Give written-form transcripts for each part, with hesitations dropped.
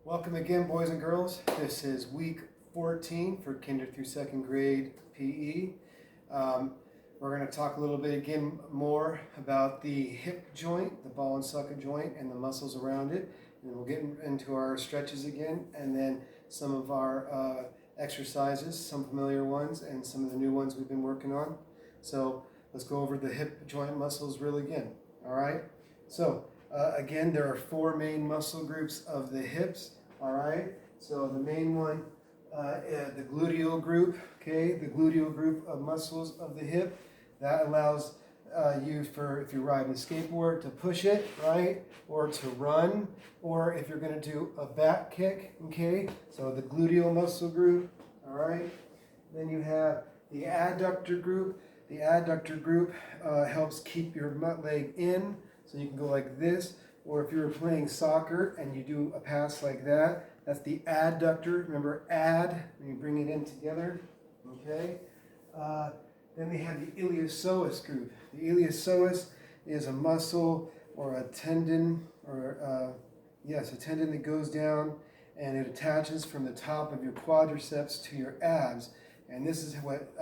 Welcome again, boys and girls. This is week 14 for kinder through second grade PE. We're going to talk a little bit again more about the hip joint, the ball and socket joint, and the muscles around it. And then we'll get into our stretches again, and then some of our exercises, some familiar ones, and some of the new ones we've been working on. So let's go over the hip joint muscles really again. All right. So again, there are four main muscle groups of the hips. All right, so the main one, the gluteal group, okay, the gluteal group of muscles of the hip, that allows you for, if you're riding a skateboard, to push it, right, or to run, or if you're going to do a back kick, okay, so the gluteal muscle group, all right. Then you have the adductor group. The adductor group helps keep your leg in, so you can go like this. Or if you were playing soccer and you do a pass like that, that's the adductor. Remember, add, when you bring it in together, okay? Then we have the iliopsoas group. The iliopsoas is a muscle or a tendon, or a tendon that goes down and it attaches from the top of your quadriceps to your abs. And this is what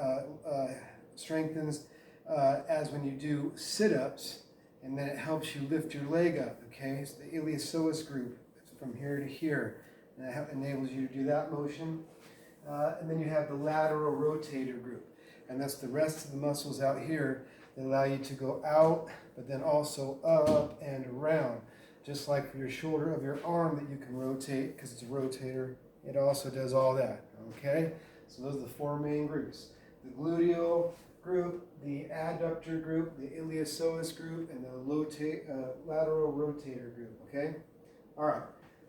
strengthens as when you do sit-ups. And then it helps you lift your leg up, okay? It's the iliopsoas group. It's from here to here. And that enables you to do that motion. And then you have the lateral rotator group. And that's the rest of the muscles out here that allow you to go out, but then also up and around. Just like for your shoulder of your arm that you can rotate, because it's a rotator, it also does all that, okay? So those are the four main groups. The gluteal group, the adductor group, the iliopsoas group, and the lateral rotator group, okay? All right,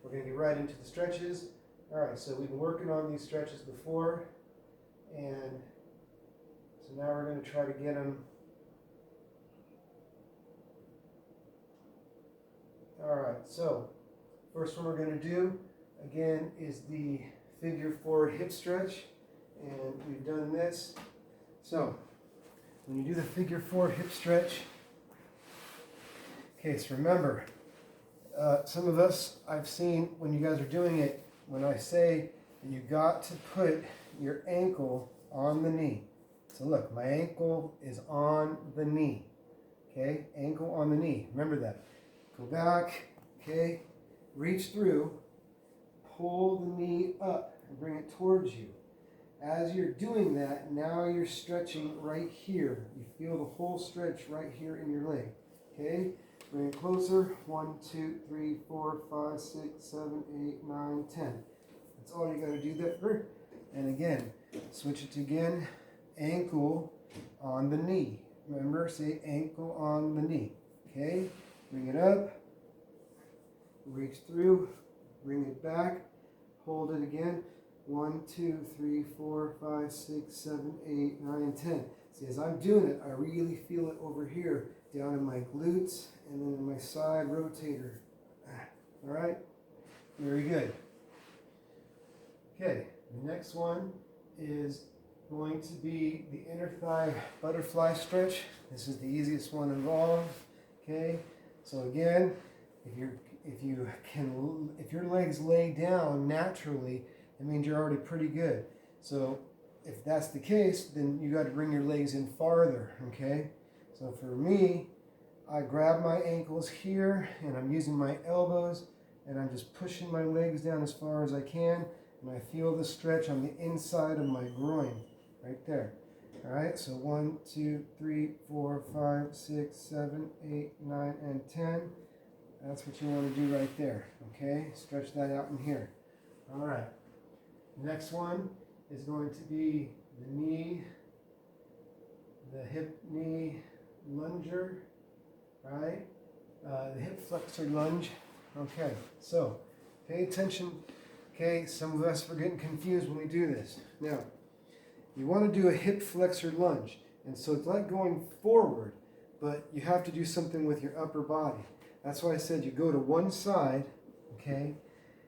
we're going to get right into the stretches. All right, so we've been working on these stretches before, and so now we're going to try to get them. All right, so first one we're going to do, again, is the figure 4 hip stretch, and we've done this. So when you do the figure 4 hip stretch, okay, so remember, some of us, I've seen when you guys are doing it, when I say that you got to put your ankle on the knee. So look, my ankle is on the knee, okay, ankle on the knee, remember that. Go back, okay, reach through, pull the knee up and bring it towards you. As you're doing that, now you're stretching right here. You feel the whole stretch right here in your leg. Okay? Bring it closer. 1, 2, 3, 4, 5, 6, 7, 8, 9, 10. That's all you got to do there. And again, switch it again. Ankle on the knee. Remember, say ankle on the knee. Okay? Bring it up. Reach through. Bring it back. Hold it again. 1, 2, 3, 4, 5, 6, 7, 8, 9, 10. See, as I'm doing it, I really feel it over here, down in my glutes, and then in my side rotator. All right? Very good. Okay, the next one is going to be the inner thigh butterfly stretch. This is the easiest one involved. Okay, so again, if your legs lay down naturally, it means you're already pretty good. So if that's the case, then you got to bring your legs in farther, okay? So for me, I grab my ankles here and I'm using my elbows and I'm just pushing my legs down as far as I can, and I feel the stretch on the inside of my groin, right there. All right, so 1, 2, 3, 4, 5, 6, 7, 8, 9, and 10. That's what you want to do right there, okay? Stretch that out in here. All right. Next one is going to be the knee, the hip knee lunger, right? The hip flexor lunge. Okay, so pay attention. Okay, some of us are getting confused when we do this. Now, you want to do a hip flexor lunge, and so it's like going forward, but you have to do something with your upper body. That's why I said you go to one side, okay,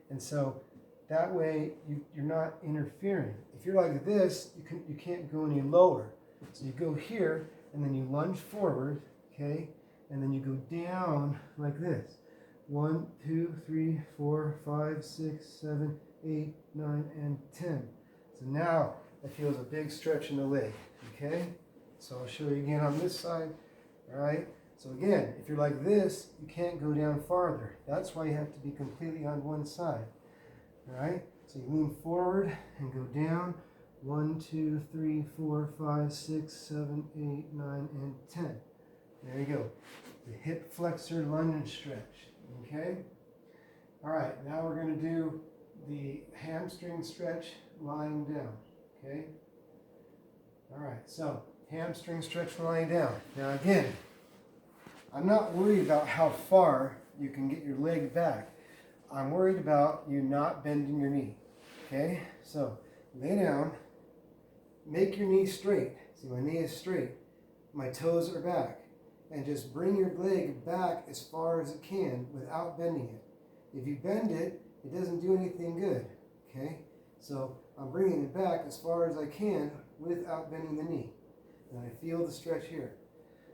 and so that way you're not interfering. If you're like this, you can't go any lower. So you go here, and then you lunge forward, okay, and then you go down like this. 1, 2, 3, 4, 5, 6, 7, 8, 9, and 10. So now that feels a big stretch in the leg, okay? So I'll show you again on this side, all right? So again, if you're like this, you can't go down farther. That's why you have to be completely on one side, all right? So you lean forward and go down. 1, 2, 3, 4, 5, 6, 7, 8, 9, and 10. There you go. The hip flexor lunge stretch, okay? All right, now we're going to do the hamstring stretch lying down, okay? All right, so hamstring stretch lying down. Now again, I'm not worried about how far you can get your leg back. I'm worried about you not bending your knee, okay? So lay down, make your knee straight. See, my knee is straight. My toes are back. And just bring your leg back as far as it can without bending it. If you bend it, it doesn't do anything good, okay? So I'm bringing it back as far as I can without bending the knee. And I feel the stretch here.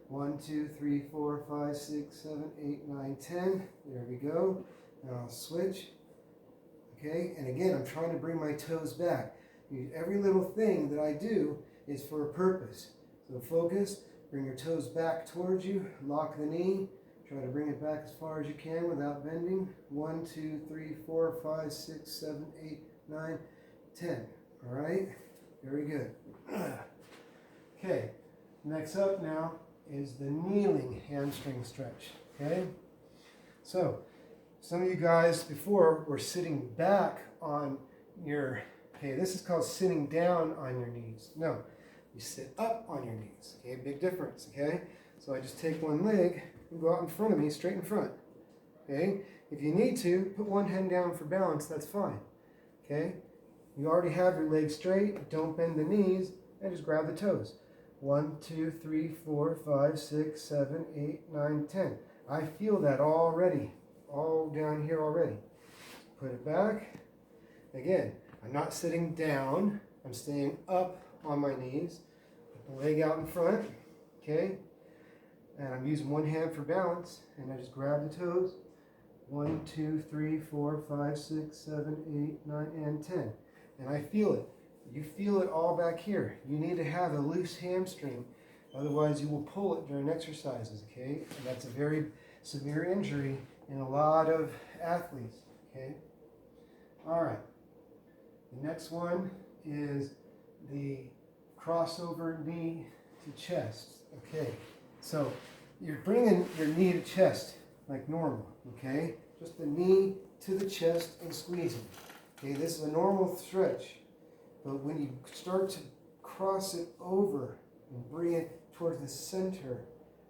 1, 2, 3, 4, 5, 6, 7, 8, 9, 10. There we go. Now I'll switch. Okay, and again, I'm trying to bring my toes back. Every little thing that I do is for a purpose. So focus, bring your toes back towards you, lock the knee, try to bring it back as far as you can without bending. 1, 2, 3, 4, 5, 6, 7, 8, 9, 10. All right, very good. Okay, next up now is the kneeling hamstring stretch, okay? So, some of you guys before were sitting back on your, okay, this is called sitting down on your knees. No, you sit up on your knees, okay? Big difference, okay? So I just take one leg and go out in front of me, straight in front, okay? If you need to, put one hand down for balance, that's fine, okay? You already have your legs straight, don't bend the knees, and just grab the toes. 1, 2, 3, 4, 5, 6, 7, 8, 9, 10. I feel that already, all down here already. Put it back. Again, I'm not sitting down. I'm staying up on my knees. Put the leg out in front, okay? And I'm using one hand for balance, and I just grab the toes. 1, 2, 3, 4, 5, 6, 7, 8, 9, and 10. And I feel it. You feel it all back here. You need to have a loose hamstring, otherwise you will pull it during exercises, okay? And that's a very severe injury in a lot of athletes, okay? All right. The next one is the crossover knee to chest, okay? So you're bringing your knee to chest like normal, okay? Just the knee to the chest and squeezing. Okay, this is a normal stretch. But when you start to cross it over and bring it towards the center,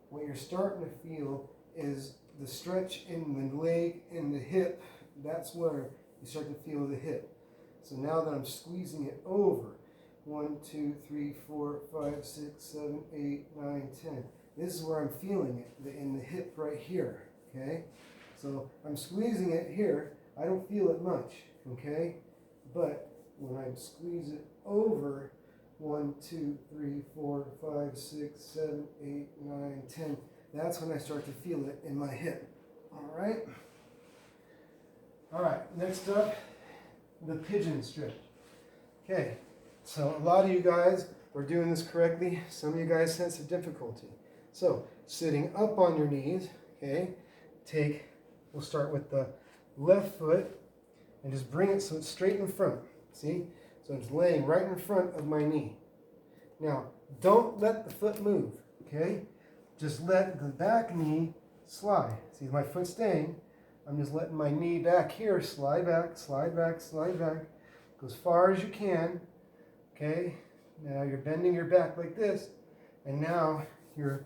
what you're starting to feel is the stretch in the leg and the hip. That's where you start to feel the hip. So now that I'm squeezing it over, 1, 2, 3, 4, 5, 6, 7, 8, 9, 10. This is where I'm feeling it, in the hip right here, okay? So I'm squeezing it here. I don't feel it much, okay? But when I squeeze it over, 1, 2, 3, 4, 5, 6, 7, 8, 9, 10, that's when I start to feel it in my hip. All right? All right, next up, the pigeon stretch. Okay, so a lot of you guys are doing this correctly. Some of you guys had some difficulty. So, sitting up on your knees, okay, we'll start with the left foot and just bring it so it's straight in front. See? So it's laying right in front of my knee. Now, don't let the foot move, okay? Just let the back knee slide. See, my foot's staying. I'm just letting my knee back here slide back, slide back, slide back. Go as far as you can, okay? Now you're bending your back like this, and now you're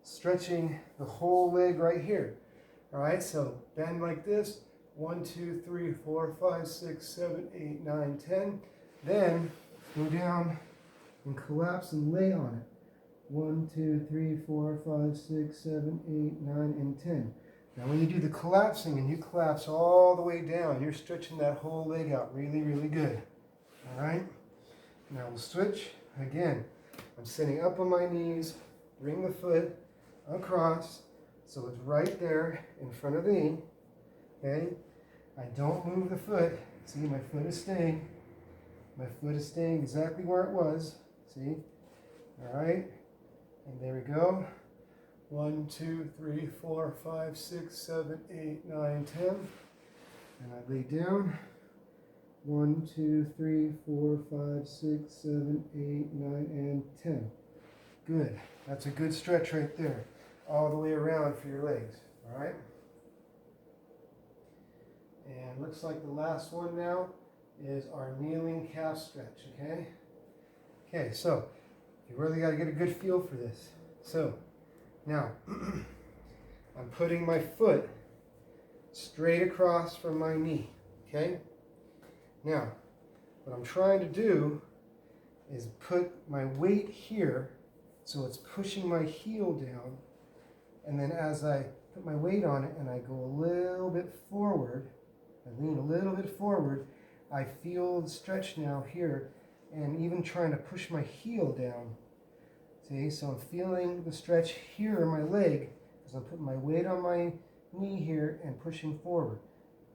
stretching the whole leg right here. All right, so bend like this. 1, 2, 3, 4, 5, 6, 7, 8, 9, 10. Then go down and collapse and lay on it. 1, 2, 3, 4, 5, 6, 7, 8, 9, and 10. Now when you do the collapsing and you collapse all the way down, you're stretching that whole leg out really, really good. All right? Now we'll switch. Again, I'm sitting up on my knees, bring the foot across, So it's right there in front of the knee. Okay? I don't move the foot. See, my foot is staying. My foot is staying exactly where it was. See? All right. And there we go. 1, 2, 3, 4, 5, 6, 7, 8, 9, 10. And I lay down. 1, 2, 3, 4, 5, 6, 7, 8, 9, and 10. Good. That's a good stretch right there. All the way around for your legs. All right. And looks like the last one now is our kneeling calf stretch. Okay. Okay. So you really got to get a good feel for this. So now I'm putting my foot straight across from my knee. Okay. Now what I'm trying to do is put my weight here, so it's pushing my heel down. And then as I put my weight on it and I go a little bit forward, I lean a little bit forward, I feel the stretch now here, and even trying to push my heel down. See, so I'm feeling the stretch here in my leg as I'm putting my weight on my knee here and pushing forward.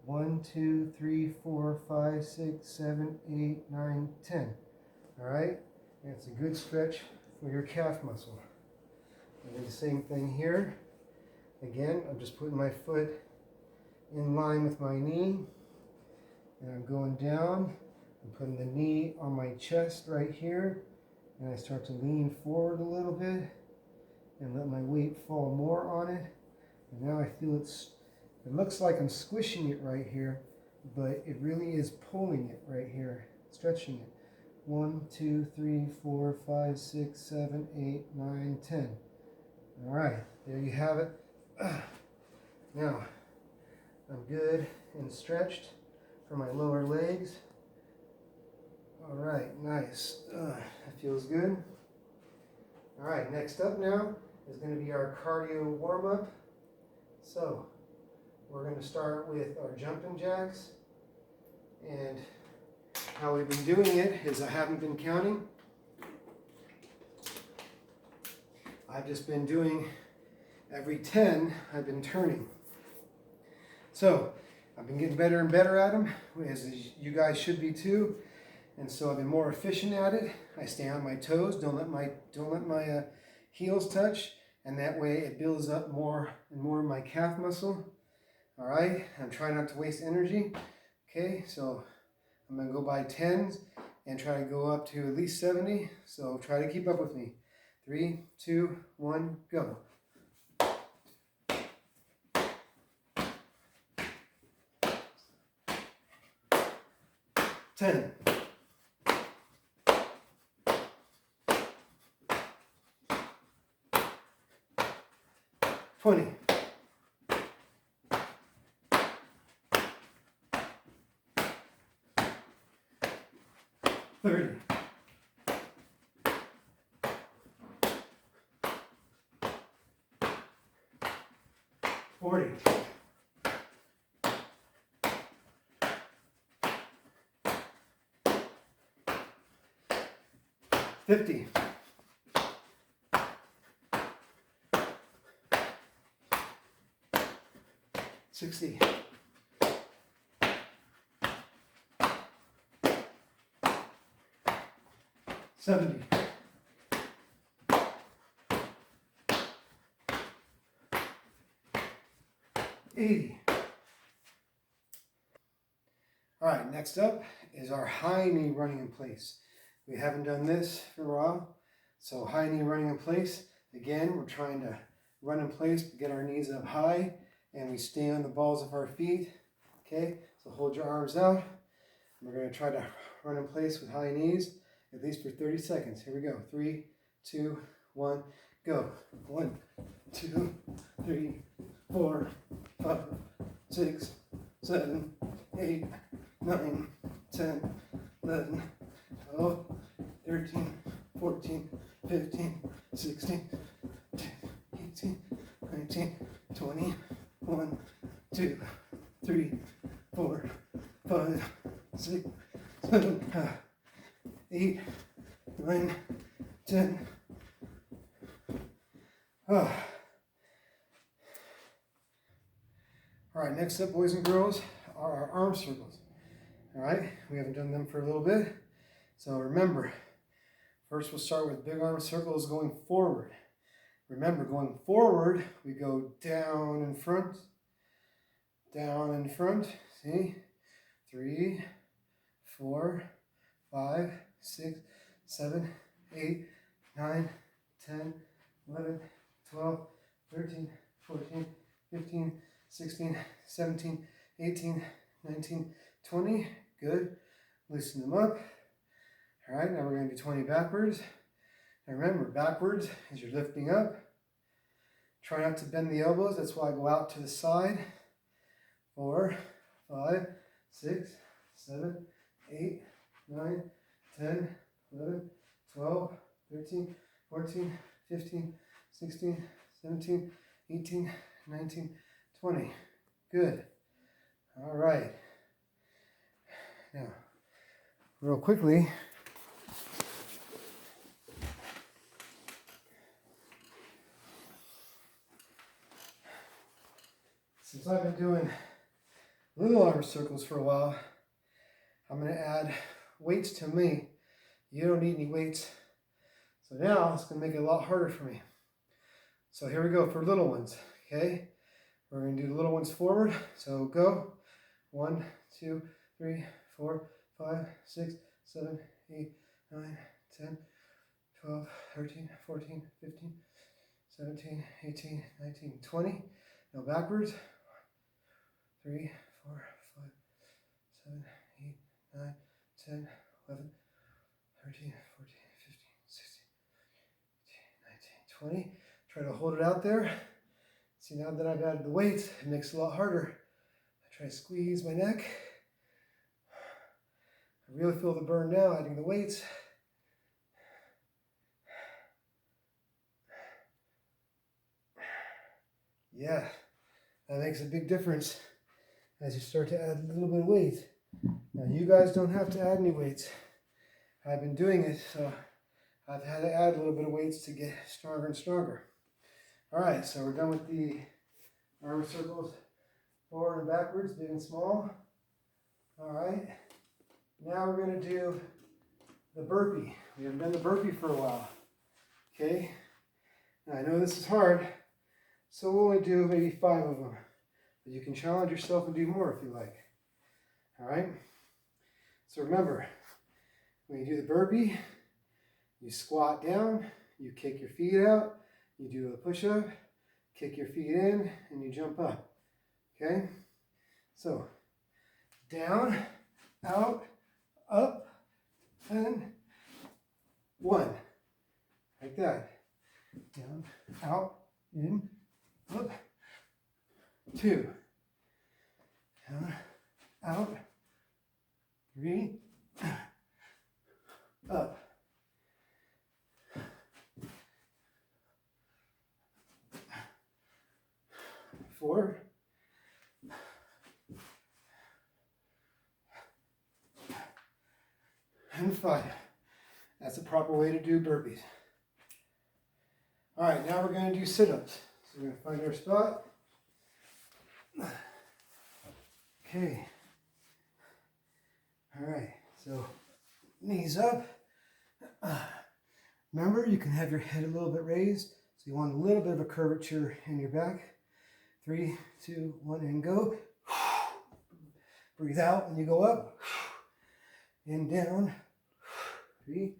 1, 2, 3, 4, 5, 6, 7, 8, 9, 10. All right, that's a good stretch for your calf muscle. And then the same thing here. Again, I'm just putting my foot in line with my knee, and I'm going down. I'm putting the knee on my chest right here, and I start to lean forward a little bit and let my weight fall more on it. And now I feel it looks like I'm squishing it right here, but it really is pulling it right here, stretching it. 1, 2, 3, 4, 5, 6, 7, 8, 9, 10. All right, there you have it. Now, I'm good and stretched for my lower legs. All right, nice. That feels good. All right, next up now is going to be our cardio warm-up. So, we're going to start with our jumping jacks. And how we've been doing it is I haven't been counting. I've just been doing every 10, I've been turning. So I've been getting better and better at them, as you guys should be too. And so I've been more efficient at it. I stay on my toes, don't let my heels touch, and that way it builds up more and more of my calf muscle. All right, I'm trying not to waste energy. Okay, so I'm gonna go by 10s and try to go up to at least 70. So try to keep up with me. 3, 2, 1, go. 10. 20. 30. 40. 50. 60. 70. 80. All right, next up is our high knee running in place. We haven't done this for a while. So high knee running in place. Again, we're trying to run in place to get our knees up high, and we stay on the balls of our feet. Okay, so hold your arms out. We're going to try to run in place with high knees, at least for 30 seconds. Here we go. 3, 2, 1, go. 1, 2, 3, 4, 5, 6, 7, 8, 9, 10, 11, 12, 13, 14, 15, 16, 18, 19, 20, 1, 2, 3, 4, 5, 6, 7, 8, 9, 10. right, next up, boys and girls, are our arm circles. All right, we haven't done them for a little bit. So remember, first we'll start with big arm circles going forward. Remember, going forward, we go down in front, see? 3, 4, 5, 6, 7, 8, 9, 10, 11, 12, 13, 14, 15, 16, 17, 18, 19, 20. Good. Loosen them up. All right, now we're going to do 20 backwards. And remember, backwards as you're lifting up. Try not to bend the elbows. That's why I go out to the side. 4, 5, 6, 7, 8, 9, 10, 11, 12, 13, 14, 15, 16, 17, 18, 19, 20. Good. All right. Now, real quickly, since I've been doing little arm circles for a while, I'm going to add weights to me. You don't need any weights. So now it's going to make it a lot harder for me. So here we go for little ones, okay? We're going to do the little ones forward. So go. 1, 2, 3, 4, 5, 6, 7, 8, 9, 10, 12, 13, 14, 15, 17, 18, 19, 20. Now backwards. 3, 4, 5, 7, 8, 9, 10, 11, 13, 14, 15, 16, 18, 19, 20. Try to hold it out there. See, now that I've added the weights, it makes it a lot harder. I try to squeeze my neck. I really feel the burn now, adding the weights. Yeah, that makes a big difference as you start to add a little bit of weight. Now, you guys don't have to add any weights. I've been doing it, so I've had to add a little bit of weights to get stronger and stronger. All right, so we're done with the arm circles, forward and backwards, big and small. All right, now we're going to do the burpee. We haven't done the burpee for a while. Okay, now I know this is hard, so we'll only do maybe 5 of them. But you can challenge yourself and do more if you like. All right, so remember, when you do the burpee, you squat down, you kick your feet out, you do a push-up, kick your feet in, and you jump up. Okay? So, down, out, up, and 1. Like that. Down, out, in, up. 2. Down, out, 3, up. 4, and 5. That's the proper way to do burpees. All right, now we're going to do sit-ups. So we're going to find our spot. Okay. All right, so knees up. Remember, you can have your head a little bit raised. So you want a little bit of a curvature in your back. 3, 2, 1, and go. Breathe out when you go up. And down. 3,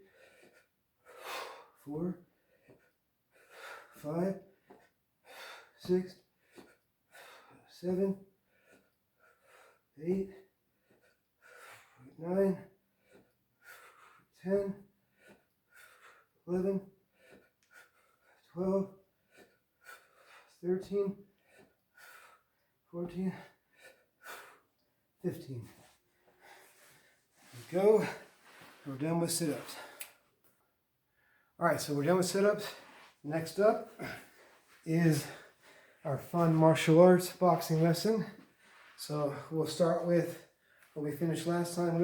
4, 5, 6, 7, 8, 9, 10, 11, 12, 13, 14, 15. There we go. We're done with sit-ups. All right, so we're done with sit-ups. Next up is our fun martial arts boxing lesson. So we'll start with what we finished last time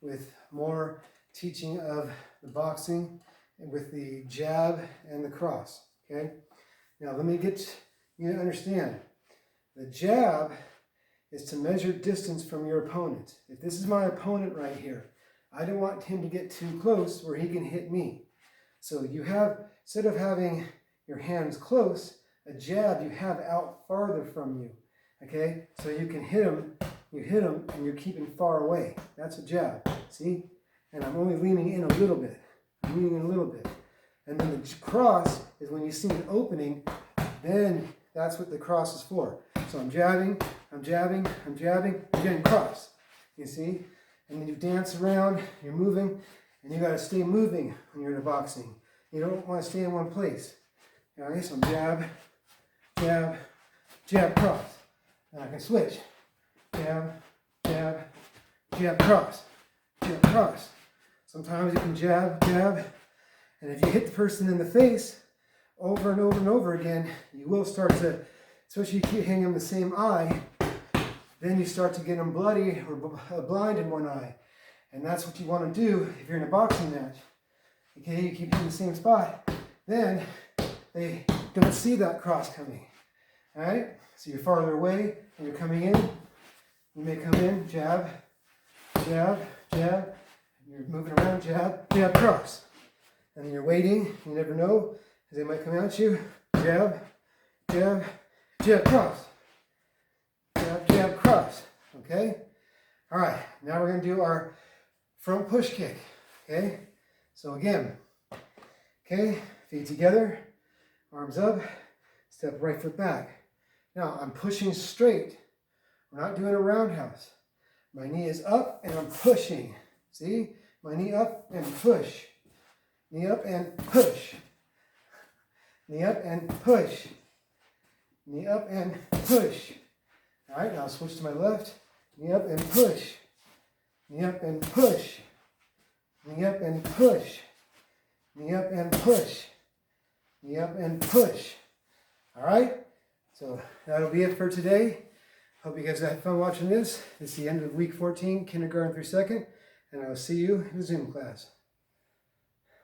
with more teaching of the boxing and with the jab and the cross, okay? Now let me get you to understand. The jab is to measure distance from your opponent. If this is my opponent right here, I don't want him to get too close where he can hit me. So you have, instead of having your hands close, a jab you have out farther from you. Okay, so you can hit him, and you're keeping far away. That's a jab, see? And I'm only leaning in a little bit. I'm leaning in a little bit. And then the cross is when you see an opening, then that's what the cross is for. So I'm jabbing, I'm jabbing, I'm jabbing, I'm getting cross. You see? And then you dance around, you're moving, and you got to stay moving when you're in a boxing. You don't want to stay in one place. All right, so I'm jab, jab, jab, cross. And I can switch. Jab, jab, jab, cross, jab, cross. Sometimes you can jab, jab, and if you hit the person in the face over and over and over again, you will start to, especially if you keep hitting them the same eye, then you start to get them bloody or blind in one eye. And that's what you want to do if you're in a boxing match. Okay, you keep hitting the same spot, then they don't see that cross coming. All right, so you're farther away and you're coming in. You may come in, jab, jab, jab. You're moving around, jab, jab, cross. And then you're waiting, you never know, because they might come at you. Jab, jab, jab, cross. Jab, jab, cross. Okay? All right, now we're going to do our front push kick. Okay? So again, okay, feet together, arms up, step right foot back. Now I'm pushing straight. We're not doing a roundhouse. My knee is up and I'm pushing. See? My knee up and push. Knee up and push. Knee up and push. Knee up and push. All right, now I'll switch to my left. Knee up and push. Knee up and push. Knee up and push. Knee up and push. Knee up and push. All right, so that'll be it for today. Hope you guys had fun watching this. This is the end of week 14, kindergarten through 2nd, and I will see you in the Zoom class.